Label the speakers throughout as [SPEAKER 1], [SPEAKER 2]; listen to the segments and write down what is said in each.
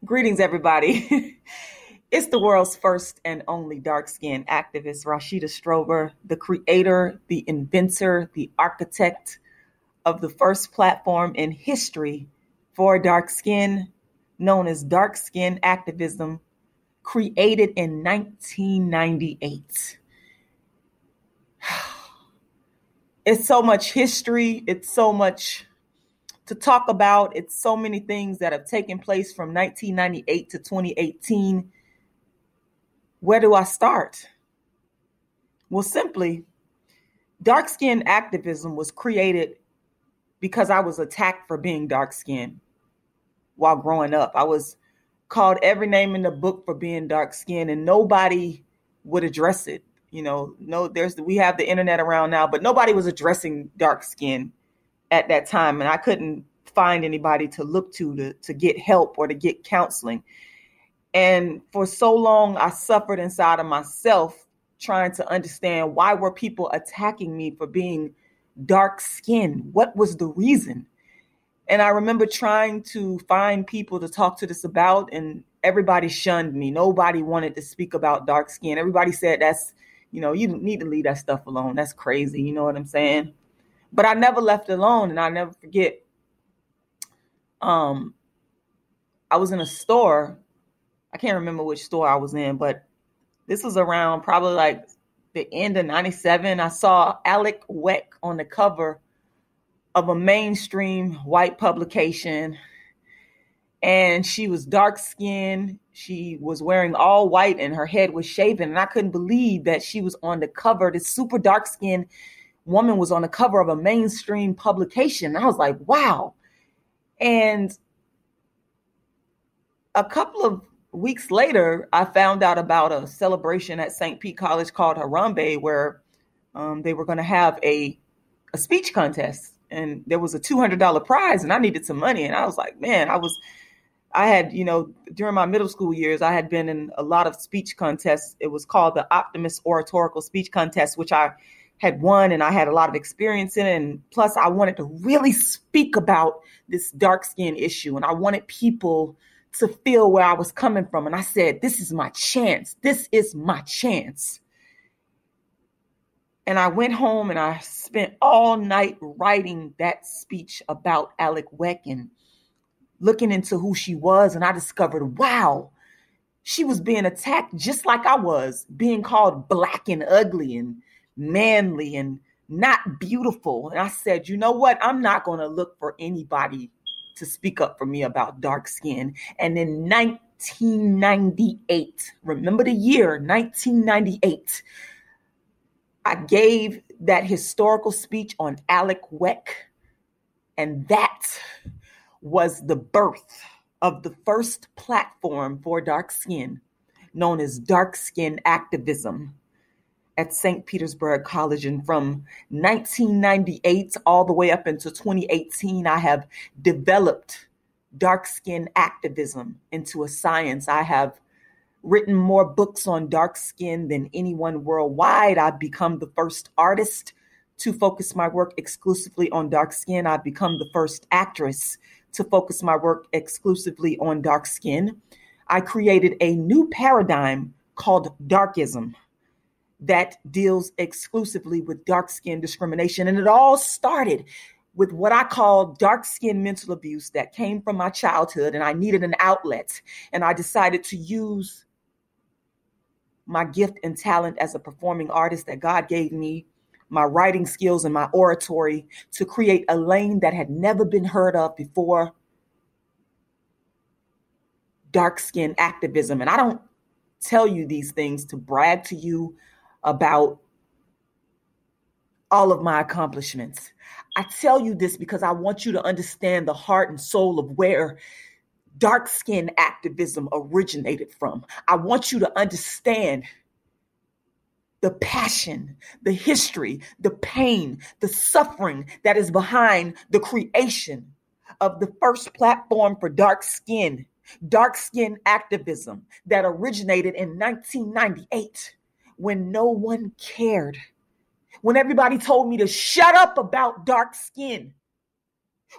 [SPEAKER 1] Greetings, everybody. It's the world's first and only dark-skinned activist, Rashida Strober, the creator, the inventor, the architect of the first platform in history for dark skin, known as dark skin activism, created in 1998. It's so much history. It's so much to talk about. It's so many things that have taken place from 1998 to 2018. Where do I start? Well, simply, dark skin activism was created because I was attacked for being dark skinned while growing up. I was called every name in the book for being dark skinned, and nobody would address it. We have the internet around now, but nobody was addressing dark skin at that time. And I couldn't find anybody to look to get help or to get counseling. And for so long, I suffered inside of myself trying to understand, why were people attacking me for being dark skinned? What was the reason? And I remember trying to find people to talk to this about, and everybody shunned me. Nobody wanted to speak about dark skin. Everybody said, you need to leave that stuff alone. That's crazy. You know what I'm saying? But I never left it alone, and I never forget. I was in a store. I can't remember which store I was in, but this was around probably like the end of 97. I saw Alek Wek on the cover of a mainstream white publication, and she was dark skinned. She was wearing all white and her head was shaven, and I couldn't believe that she was on the cover. This super dark skinned woman was on the cover of a mainstream publication. I was like, wow. And a couple of weeks later, I found out about a celebration at St. Pete College called Harambe, where they were going to have a speech contest, and there was a $200 prize, and I needed some money. And I was like, man, I had, during my middle school years, I had been in a lot of speech contests. It was called the Optimist Oratorical Speech Contest, which I had won, and I had a lot of experience in it. And plus, I wanted to really speak about this dark skin issue, and I wanted people to feel where I was coming from. And I said, this is my chance. This is my chance. And I went home and I spent all night writing that speech about Alek Wek and looking into who she was. And I discovered, wow, she was being attacked just like I was, being called black and ugly and manly and not beautiful. And I said, you know what? I'm not going to look for anybody to speak up for me about dark skin. And in 1998, remember the year, 1998, I gave that historical speech on Alek Wek. And that was the birth of the first platform for dark skin, known as dark skin activism, at St. Petersburg College. And from 1998 all the way up into 2018, I have developed dark skin activism into a science. I have written more books on dark skin than anyone worldwide. I've become the first artist to focus my work exclusively on dark skin. I've become the first actress to focus my work exclusively on dark skin. I created a new paradigm called darkism that deals exclusively with dark skin discrimination. And it all started with what I call dark skin mental abuse that came from my childhood, and I needed an outlet. And I decided to use my gift and talent as a performing artist that God gave me, my writing skills and my oratory, to create a lane that had never been heard of before: dark skin activism. And I don't tell you these things to brag to you about all of my accomplishments. I tell you this because I want you to understand the heart and soul of where dark skin activism originated from. I want you to understand the passion, the history, the pain, the suffering that is behind the creation of the first platform for dark skin activism that originated in 1998. When no one cared, when everybody told me to shut up about dark skin,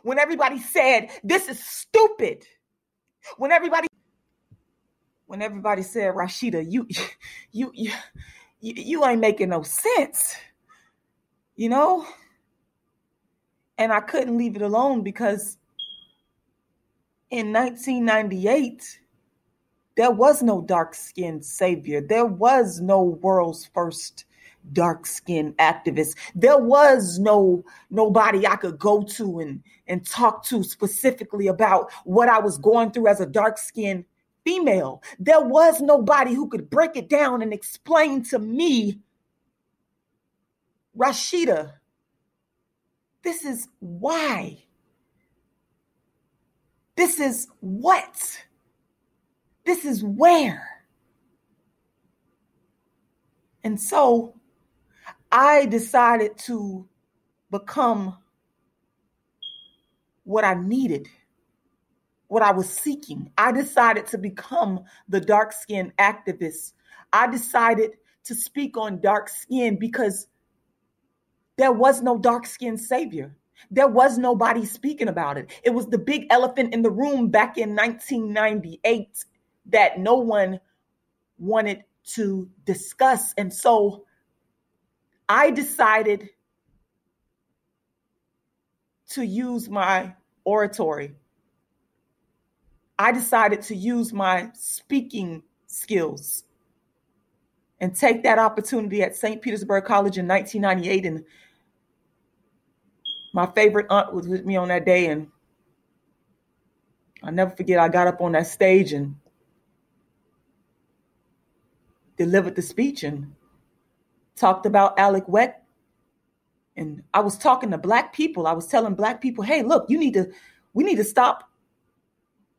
[SPEAKER 1] when everybody said, this is stupid, when everybody when everybody said, Rashida, you ain't making no sense, you know? And I couldn't leave it alone because in 1998, there was no dark-skinned savior. There was no world's first dark-skinned activist. There was nobody I could go to and talk to specifically about what I was going through as a dark-skinned female. There was nobody who could break it down and explain to me, Rashida, this is why. This is what. This is where. And so I decided to become what I needed, what I was seeking. I decided to become the dark-skinned activist. I decided to speak on dark skin because there was no dark-skinned savior. There was nobody speaking about it. It was the big elephant in the room back in 1998 that no one wanted to discuss. And so I decided to use my oratory. I decided to use my speaking skills and take that opportunity at St. Petersburg College in 1998. And my favorite aunt was with me on that day. And I'll never forget, I got up on that stage and delivered the speech and talked about Alek Wek. And I was talking to Black people. I was telling Black people, hey, look, we need to stop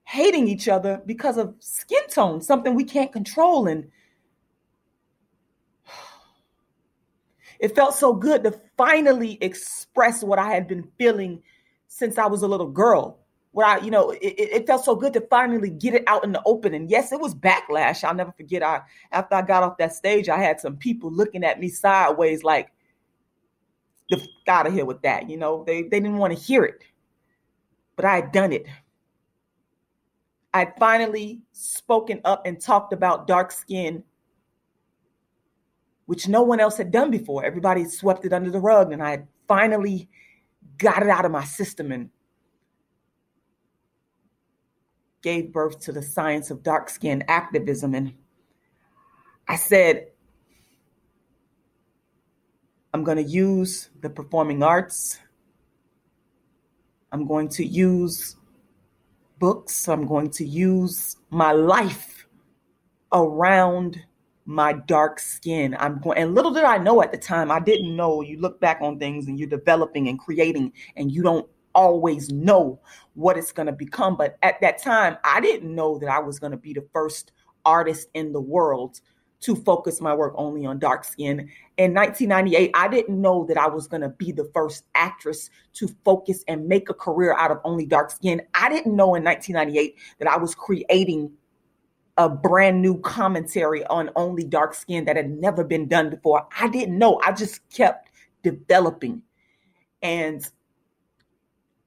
[SPEAKER 1] hating each other because of skin tone, something we can't control. And it felt so good to finally express what I had been feeling since I was a little girl. It felt so good to finally get it out in the open. And yes, it was backlash. I'll never forget. After I got off that stage, I had some people looking at me sideways like, get out of here with that. They didn't want to hear it, but I had done it. I had finally spoken up and talked about dark skin, which no one else had done before. Everybody swept it under the rug, and I had finally got it out of my system and gave birth to the science of dark skin activism. And I said, I'm going to use the performing arts. I'm going to use books. I'm going to use my life around my dark skin. And little did I know at the time, I didn't know. You look back on things and you're developing and creating, and you don't always know what it's going to become. But at that time, I didn't know that I was going to be the first artist in the world to focus my work only on dark skin. In 1998, I didn't know that I was going to be the first actress to focus and make a career out of only dark skin. I didn't know in 1998 that I was creating a brand new commentary on only dark skin that had never been done before. I didn't know. I just kept developing. And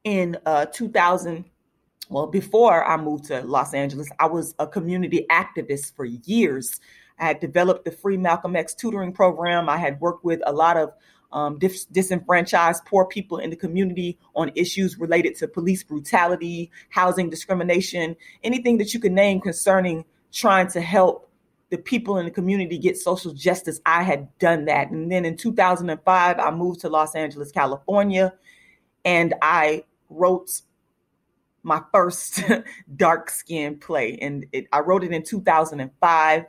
[SPEAKER 1] in 2000, before I moved to Los Angeles, I was a community activist for years. I had developed the free Malcolm X tutoring program. I had worked with a lot of disenfranchised poor people in the community on issues related to police brutality, housing discrimination, anything that you could name concerning trying to help the people in the community get social justice. I had done that. And then in 2005, I moved to Los Angeles, California, and I wrote my first dark skin play. And I wrote it in 2005.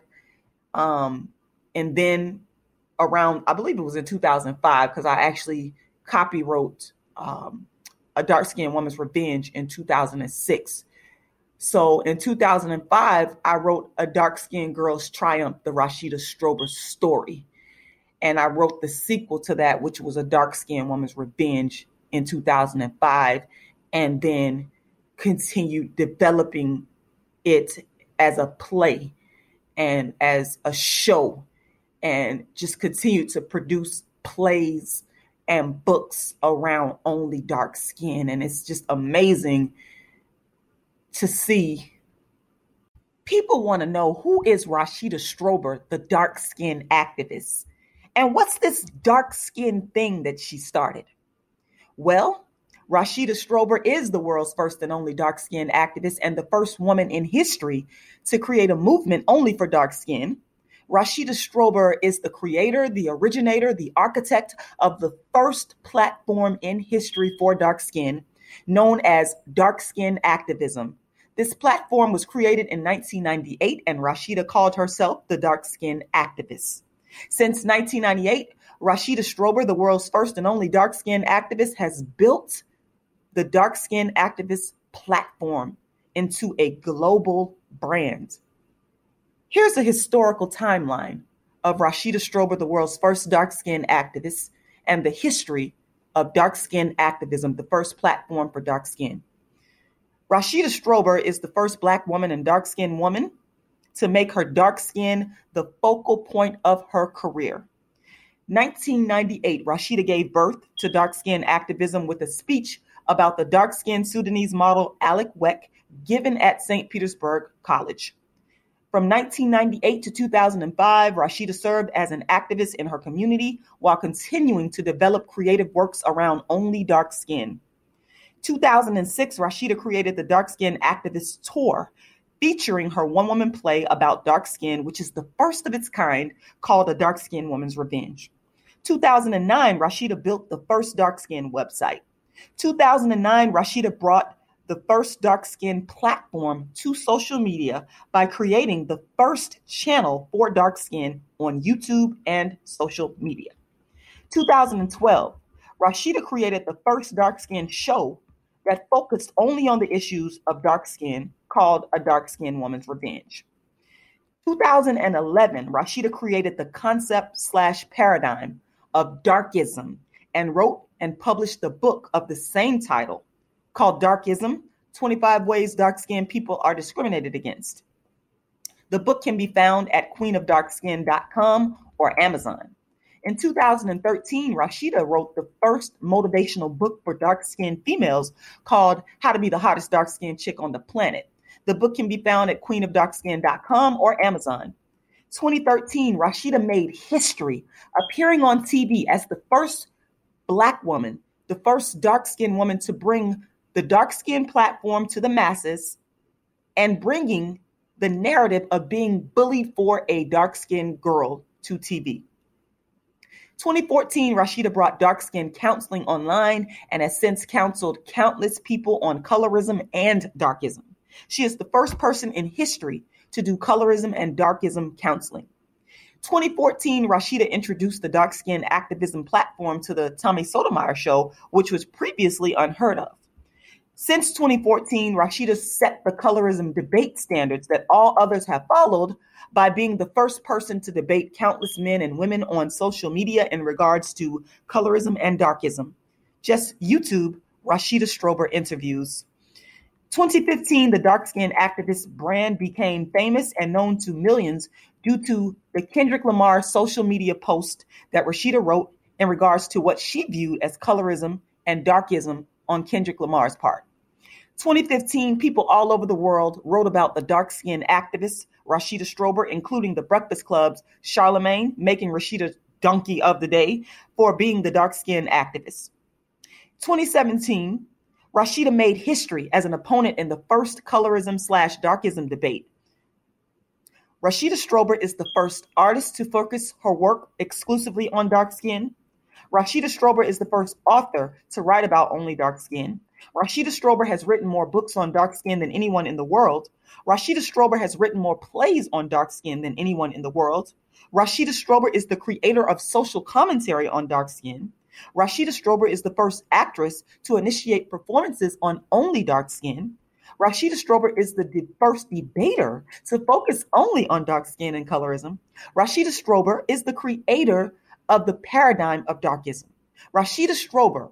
[SPEAKER 1] And then around, I believe it was in 2005, because I actually copywrote A Dark Skinned Woman's Revenge in 2006. So in 2005, I wrote A Dark Skinned Girl's Triumph, the Rashida Strober story. And I wrote the sequel to that, which was A Dark Skinned Woman's Revenge in 2005, and then continued developing it as a play and as a show, and just continued to produce plays and books around only dark skin. And it's just amazing to see People want to know, who is Rashida Strober, the dark-skinned activist? And what's this dark-skinned thing that she started? Well, Rashida Strober is the world's first and only dark-skinned activist and the first woman in history to create a movement only for dark skin. Rashida Strober is the creator, the originator, the architect of the first platform in history for dark skin, known as dark skin activism. This platform was created in 1998, and Rashida called herself the dark skin activist. Since 1998, Rashida Strober, the world's first and only dark skin activist, has built the dark skin activist platform into a global brand. Here's a historical timeline of Rashida Strober, the world's first dark-skinned activist, and the history of dark-skin activism, the first platform for dark skin. Rashida Strober is the first Black woman and dark-skinned woman to make her dark skin the focal point of her career. 1998, Rashida gave birth to dark-skin activism with a speech about the dark-skinned Sudanese model Alek Wek given at St. Petersburg College. From 1998 to 2005, Rashida served as an activist in her community while continuing to develop creative works around only dark skin. 2006, Rashida created the Dark Skin Activist Tour, featuring her one-woman play about dark skin, which is the first of its kind, called A Dark Skinned Woman's Revenge. 2009, Rashida built the first dark skin website. 2009, Rashida brought the first dark skin platform to social media by creating the first channel for dark skin on YouTube and social media. 2012, Rashida created the first dark skin show that focused only on the issues of dark skin, called A Dark Skinned Woman's Revenge. 2011, Rashida created the concept/paradigm of darkism and wrote and published the book of the same title, called Darkism: 25 Ways Dark-Skinned People Are Discriminated Against. The book can be found at queenofdarkskin.com or Amazon. In 2013, Rashida wrote the first motivational book for dark-skinned females called How to Be the Hottest Dark-Skinned Chick on the Planet. The book can be found at queenofdarkskin.com or Amazon. 2013, Rashida made history, appearing on TV as the first Black woman, the first dark-skinned woman to bring the dark skin platform to the masses and bringing the narrative of being bullied for a dark-skinned girl to TV. 2014, Rashida brought dark skin counseling online and has since counseled countless people on colorism and darkism. She is the first person in history to do colorism and darkism counseling. 2014, Rashida introduced the dark skin activism platform to the Tommy Sotomayor show, which was previously unheard of. Since 2014, Rashida set the colorism debate standards that all others have followed by being the first person to debate countless men and women on social media in regards to colorism and darkism. Just YouTube Rashida Strober interviews. 2015, the dark skin activist brand became famous and known to millions due to the Kendrick Lamar social media post that Rashida wrote in regards to what she viewed as colorism and darkism on Kendrick Lamar's part. 2015, people all over the world wrote about the dark-skinned activist Rashida Strober, including the Breakfast Club's Charlemagne, making Rashida Donkey of the Day for being the dark-skinned activist. 2017, Rashida made history as an opponent in the first colorism/darkism debate. Rashida Strober is the first artist to focus her work exclusively on dark skin. Rashida Strober is the first author to write about only dark skin. Rashida Strober has written more books on dark skin than anyone in the world. Rashida Strober has written more plays on dark skin than anyone in the world. Rashida Strober is the creator of social commentary on dark skin. Rashida Strober is the first actress to initiate performances on only dark skin. Rashida Strober is the first debater to focus only on dark skin and colorism. Rashida Strober is the creator of the paradigm of darkism. Rashida Strober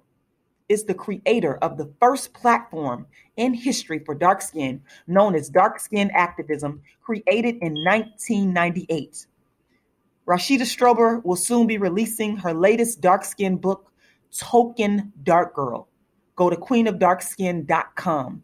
[SPEAKER 1] is the creator of the first platform in history for dark skin, known as Dark Skin Activism, created in 1998. Rashida Strober will soon be releasing her latest dark skin book, Token Dark Girl. Go to queenofdarkskin.com